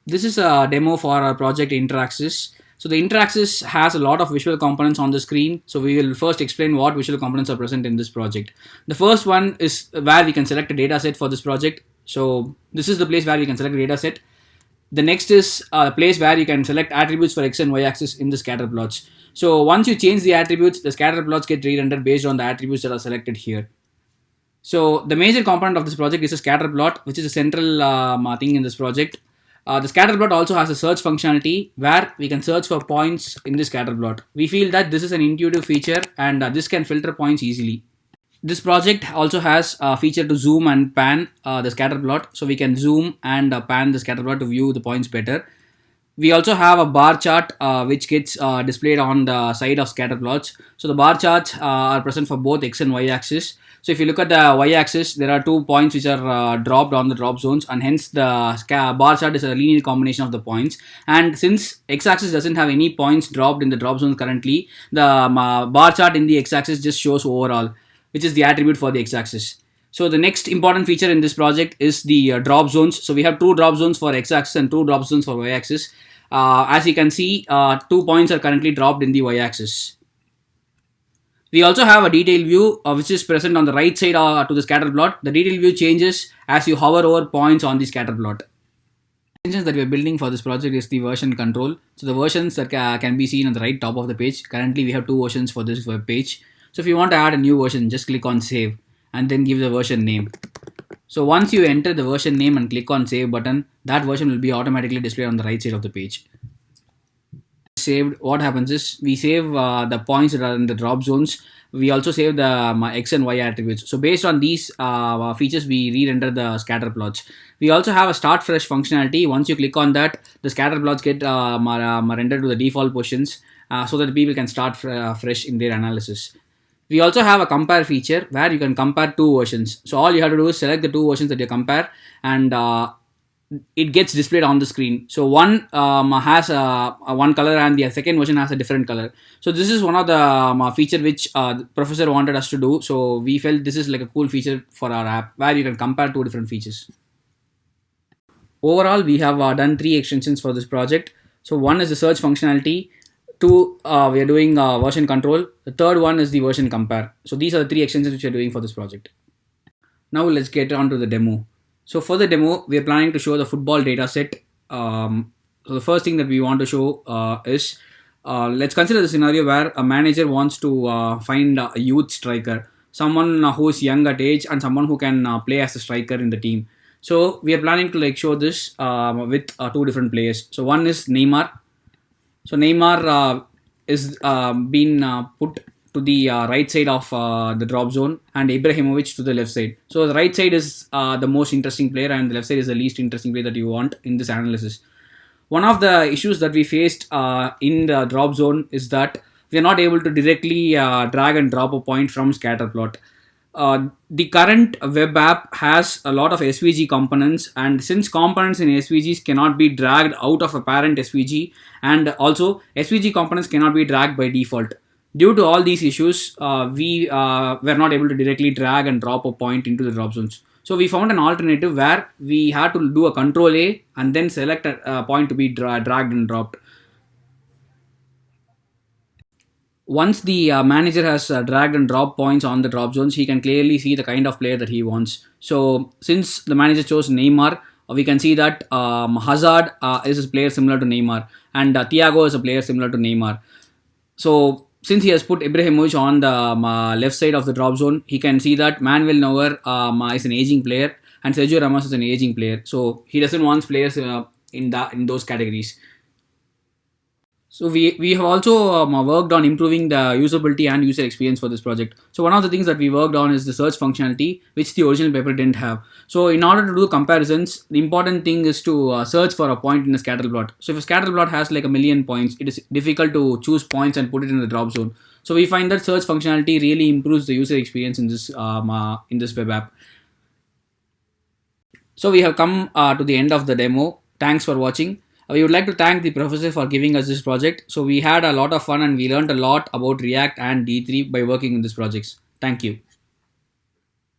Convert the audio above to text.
This is a demo for our project Interaxis. So the Interaxis has a lot of visual components on the screen. So we will first explain what visual components are present in this project. The first one is where we can select a data set for this project. So this is the place where we can select a data set. The next is a place where you can select attributes for X and Y axis in the scatter plots. So once you change the attributes, the scatter plots get re-rendered based on the attributes that are selected here. So the major component of this project is a scatter plot, which is a central thing in this project. The scatter plot also has a search functionality where we can search for points in the scatter plot. We feel that this is an intuitive feature and this can filter points easily. This project also has a feature to zoom and pan the scatter plot, so we can zoom and pan the scatter plot to view the points better. We also have a bar chart which gets displayed on the side of scatter plots. So the bar charts are present for both X and Y axis. So if you look at the Y axis, there are 2 points which are dropped on the drop zones, and hence the bar chart is a linear combination of the points. And since X axis doesn't have any points dropped in the drop zones currently, the bar chart in the X axis just shows overall, which is the attribute for the X axis. So the next important feature in this project is the drop zones. So we have 2 drop zones for X axis and 2 drop zones for Y axis. As you can see, 2 points are currently dropped in the Y axis. We also have a detail view which is present on the right side to the scatter plot. The detail view changes as you hover over points on the scatter plot. The extensions that we are building for this project is the version control. So the versions that can be seen on the right top of the page. Currently we have 2 versions for this web page. So if you want to add a new version, just click on save and then give the version name. So once you enter the version name and click on save button, that version will be automatically displayed on the right side of the page. Saved, what happens is we save the points that are in the drop zones. We also save the X and Y attributes. So based on these features, we re-render the scatter plots. We also have a start fresh functionality. Once you click on that, the scatter plots get rendered to the default positions so that people can start fresh in their analysis. We also have a compare feature where you can compare 2 versions. So all you have to do is select the 2 versions that you compare, and it gets displayed on the screen. So one has one color and the second version has a different color. So this is one of the feature which the professor wanted us to do. So we felt this is like a cool feature for our app where you can compare 2 different features. Overall, we have done 3 extensions for this project. So one is the search functionality. 2, we are doing version control. The third one is the version compare. So these are the 3 extensions which we are doing for this project. Now let's get on to the demo. So for the demo, we are planning to show the football data set. So the first thing that we want to show is, let's consider the scenario where a manager wants to find a youth striker, someone who is young at age and someone who can play as a striker in the team. So we are planning to show this with 2 different players. So one is Neymar. So Neymar is been put to the right side of the drop zone, and Ibrahimovic to the left side. So the right side is the most interesting player and the left side is the least interesting player that you want in this analysis. One of the issues that we faced in the drop zone is that we are not able to directly drag and drop a point from ScatterPlot. The current web app has a lot of SVG components, and since components in SVGs cannot be dragged out of a parent SVG, and also SVG components cannot be dragged by default. Due to all these issues, we were not able to directly drag and drop a point into the drop zones. So we found an alternative where we had to do a control A and then select a point to be dragged and dropped. Once the manager has dragged and dropped points on the drop zones, he can clearly see the kind of player that he wants. So since the manager chose Neymar, we can see that Hazard is a player similar to Neymar, and Thiago is a player similar to Neymar. So since he has put Ibrahimovic on the left side of the drop zone, he can see that Manuel Neuer is an aging player and Sergio Ramos is an aging player. So he doesn't want players in those categories. So we have also worked on improving the usability and user experience for this project. So one of the things that we worked on is the search functionality, which the original paper didn't have. So in order to do comparisons, the important thing is to search for a point in a scatter plot. So if a scatter plot has like a million points, it is difficult to choose points and put it in the drop zone. So we find that search functionality really improves the user experience in this web app. So we have come to the end of the demo. Thanks for watching. We would like to thank the professor for giving us this project. So we had a lot of fun and we learned a lot about React and D3 by working in these projects. Thank you.